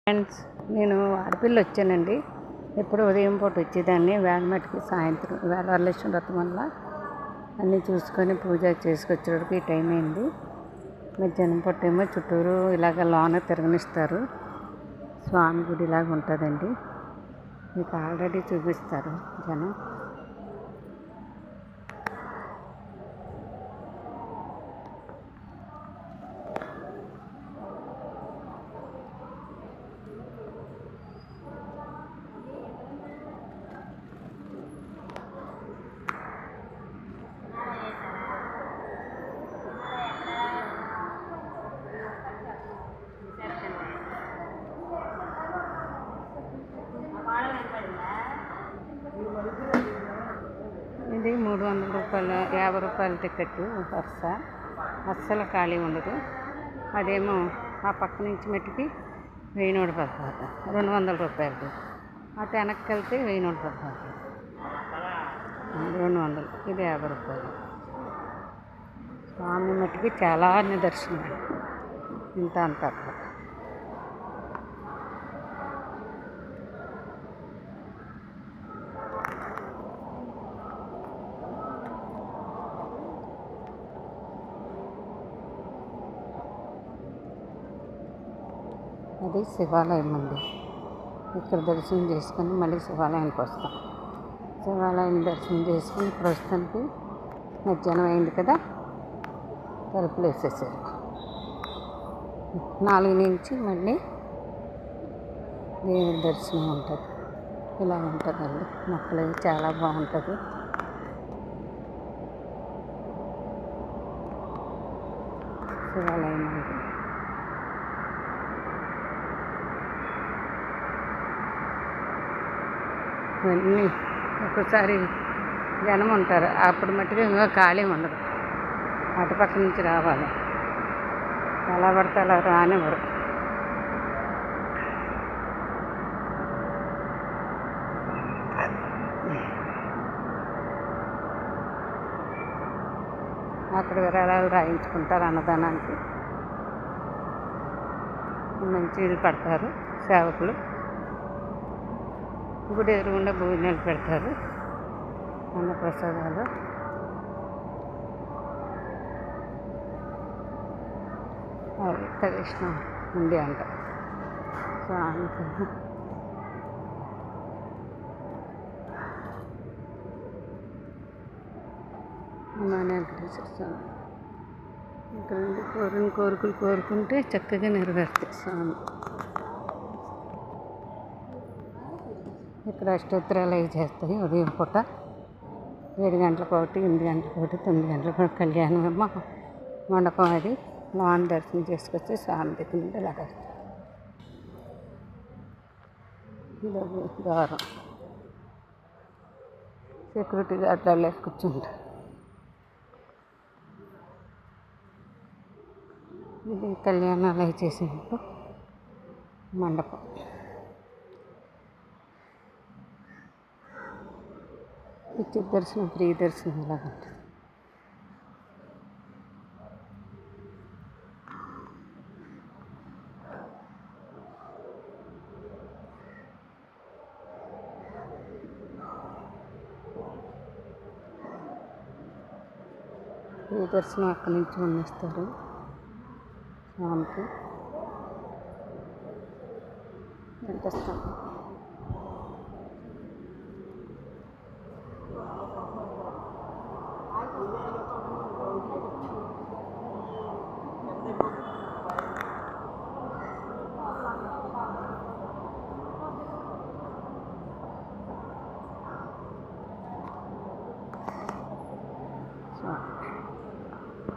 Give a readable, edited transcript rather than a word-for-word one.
Friends, నేను ఆడపిల్ల వచ్చానండి. ఎప్పుడు ఉదయం పూట వచ్చేదాన్ని. వేళమట్టుకి సాయంత్రం వేళ వరలక్ష్మి వ్రతం వల్ల అన్నీ చూసుకొని పూజ చేసుకొచ్చేటప్పటికి ఈ టైం అయింది. మధ్యాహ్నం పూట ఏమో చుట్టూరు ఇలాగ లోన తిరగనిస్తారు. స్వామి గుడి ఇలాగ ఉంటుందండి. మీకు ఆల్రెడీ చూపిస్తారు జనం. ఇది 300 రూపాయలు, 50 రూపాయల టికెట్ వరుస. అస్సలు ఖాళీ ఉండదు. అదేమో ఆ పక్క నుంచి మట్టికి 1114, 200 రూపాయలు. అటు వెనక్కి వెళ్తే 1114, 200. ఇది 50 రూపాయలు. స్వామి మట్టికి చాలా నిదర్శనం. ఇంత అంత అక్కడ. అది శివాలయం అండి. ఇక్కడ దర్శనం చేసుకొని మళ్ళీ శివాలయానికి వస్తాం. శివాలయం దర్శనం చేసుకుని ప్రస్తుతానికి మధ్యాహ్నం అయింది కదా, తలుపులు వేసేసారు. 4 నుంచి మళ్ళీ దేవుడి దర్శనం ఉంటుంది. ఇలా ఉంటుందండి. మొక్కలు చాలా బాగుంటుంది. శివాలయం అండి. ఇవన్నీ ఒక్కసారి జనం ఉంటారు. అప్పుడు మట్టుకు ఇంకా ఖాళీ ఉండదు. అటుపక్క నుంచి రావాలి. ఎలా పడితే అలా రానివ్వరు. అక్కడ విరాళాలు రాయించుకుంటారు. అన్నదానానికి మంచి ఇల్లు పడతారు సేవకులు. గుడి ఎదురుగుండా భోజనాలు పెడతారు, అన్నప్రసాదాలు. కృష్ణ ఉంది అంట స్వామి. వెంకటేశ్వర స్వామి ఇక్కడ కోరికలు కోరుకుంటే చక్కగా నెరవేరుతాయి స్వామి. ఇక్కడ అష్టోత్తరాలు అవి చేస్తాయి ఉదయం పూట. 7 గంటలకు ఒకటి, 8 గంటలకు ఒకటి, 9 గంటలకు ఒకటి కళ్యాణం ఏమో మండపం. అది లోన్ దర్శనం చేసుకొచ్చి స్వామి దగ్గర నుండి ఇలాగ ద్వారం. సెక్యూరిటీ గార్డులు వేసి కూర్చుంటారు. ఇది కళ్యాణాలు అవి చేసినప్పుడు మండపం. ఉచిత దర్శనం, ఫ్రీ దర్శనం ఇలాగ ఉంటుంది. ఫ్రీ దర్శనం అక్కడి నుంచి ఉన్నిస్తారు స్వామికి. ఎంత ఇస్తాం.